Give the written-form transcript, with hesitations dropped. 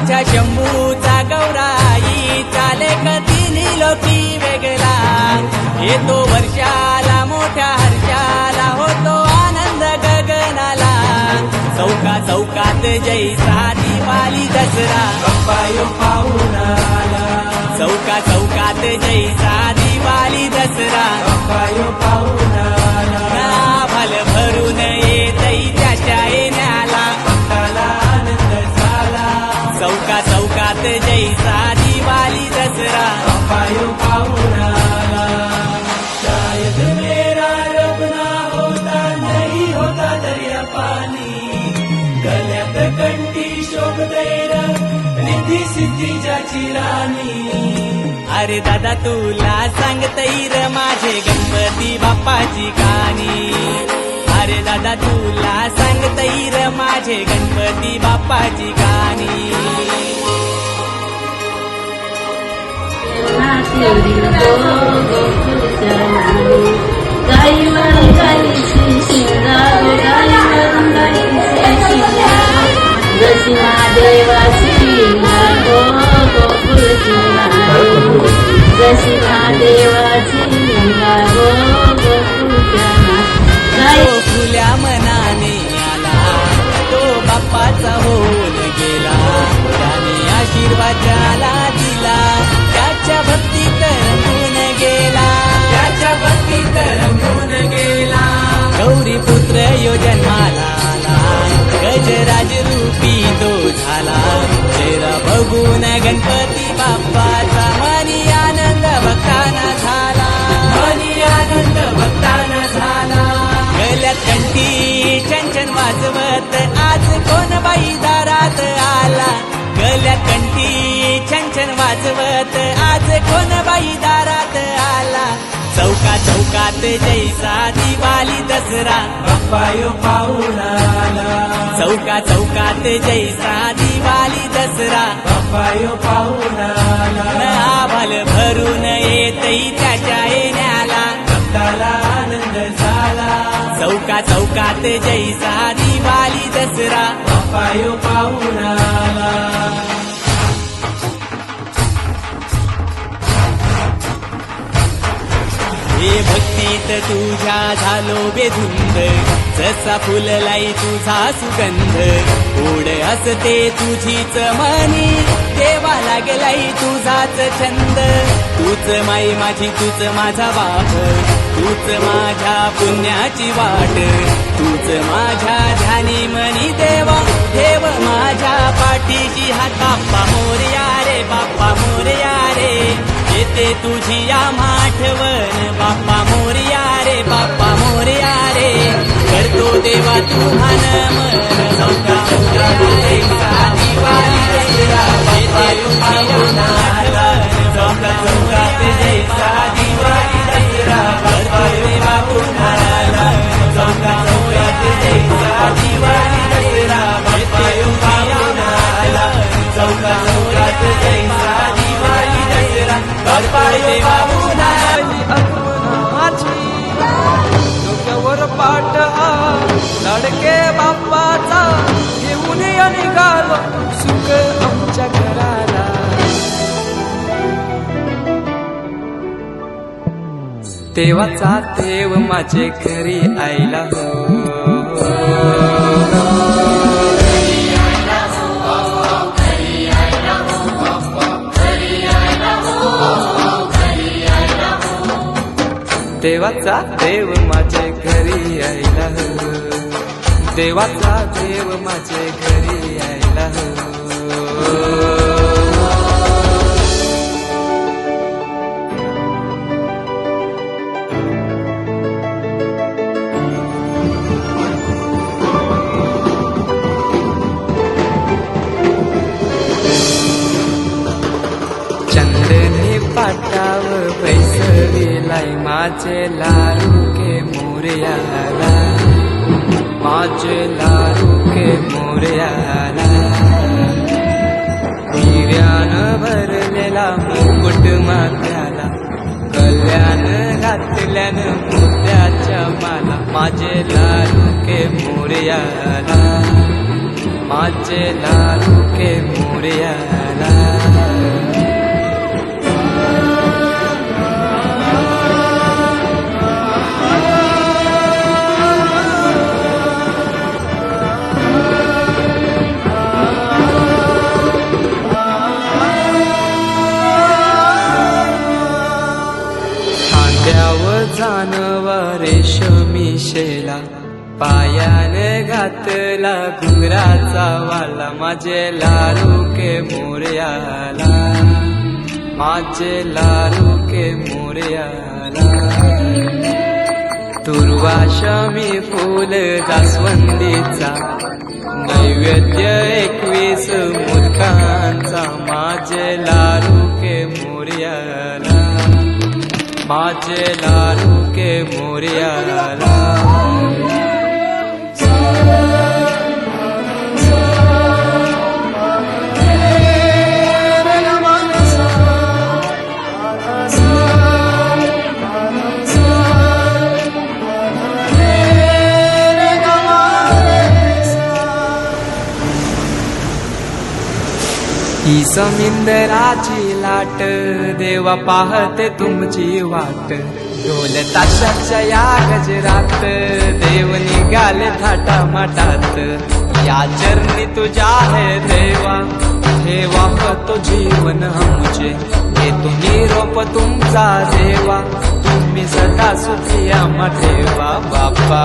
माझ्या शंभूचा गौराई चाले कधी लोकी वेगळा येतो वर्षाला मोठ्या हर्षाला होतो आनंद गगनाला चौका चौकात जैसा दिवाळी दसरा बाप्पा यो पाहून आला चौका चौकात जैसा दिवाळी दसरा बाप्पा यो पाहून आला भल भरून येतई त्याच्या येण्याला भक्ताला आनंद झाला चौका चौकात जैसा दिवाळी दसरा बाप्पा यो पाहून आला शायद मेरा रब ना होता नहीं होता दर्या पाणी गल्यात कंठी शोभते रिद्धी सिद्धी ज्याची राणी अरे दादा तुला सांगतई र माझे गणपती बाप्पाची कहाणी अरे दादा तुला सांगतई र माझे गणपती बाप्पाची कहाणी जशी महादेवाची जशी महादेवाची खुल्या मनाने आला तो बाप्पाचा होऊन गेला त्याने आशीर्वाद ज्याला दिला त्याच्या भक्तीत रमून गेला त्याच्या भक्तीत रमून गेला गौरी पुत्र यो जन्माला आला गजराज रूपी तो झाला चेहरा बघून गणपती बाप्पाचा मनी आनंद भक्ताना झाला मनी आनंद भक्ताना झाला गल्यात कंठी छन वाजवत आज कोण बाई दारात आला गल्यात कंठी छन वाजवत आज कोण बाई दारात आला चौका चौकात जैसा दिवाळी दसरा बाप्पा यो पाहून आला चौका चौकात जैसा दिवाळी दसरा बाप्पा यो पाहून आला आभाल भरून येतई त्याच्या येण्याला भक्ताला आनंद झाला चौका चौकात जैसा दिवाळी दसरा बाप्पा यो पाहून आला हे भक्तीत तुझ्या झालो बेधुंद जसा फुललाई तुझा सुगंध ओढ असते तुझीच मनी देवा लागलाई तुझाच छंद तूच माई माझी तूच माझा बाप तूच माझ्या पुण्याची वाट तूच माझ्या ध्यानी मनी देवा देव माझ्या पाठीची हात बाप्पा मोरया रे बाप्पा मोरया रे येते तुझी या माठवण बाप्पा मोरया रे बाप्पा मोरया रे करतो देवा तुझा नमन चौका रे दिवाळी दसरा बाप्पा तुझी या माठवण चौका चौकात जैसा दिवाळी दसरा बाप्पा देवा तुझा नमन चौका चौकात जैसा दिवाळी दसरा बाप्पा तुझी या माठवण चौका चौकात जैसा दिवाळी दसरा बाप्पा देवा तुझा डोक्यावर पाट लाडके बाप्पाचा घेऊन या निघालो सुख आमच्या घराला देवाचा देव माझे घरी आयला देवाचा देव माझे घरी आयला देवाचा देव माझे घरी आयला चंदनी पाटाव बैसविलाई माझे लाडू के मोरयाला माझे लाडू के मोरयाला हिऱ्यानं भरलेला मुकुट माथ्याला कल्याण घातल्यानं मोत्याच्या माला माझे लाडू के मोरयाला माझे लाडू के मोरयाला. खांद्यावर जानवा रेशमी शेला, पायाने घातला घुंगराचा वाला. माझे लाडू के मोरयाला, माझे लाडू के मोरयाला. दुर्वा शमी फूल जास्वंदीचा, नैवेद्य 21 मोदकांचा. माझे लाडू के मोरयाला, माझे लाडू के मोरयाला. ही समिंदराची लाट, देवा पाहते तुमची वाट. ढोल ताशाच्या या गजरात, देव निघाले थाटा माटात. या चरणी तुझ्या है देवा, ठेवा तो जीवन आमचे. घेतो निरोप तुमचा देवा, तुम्ही सदा सुखी आम्हा ठेवा. बाप्पा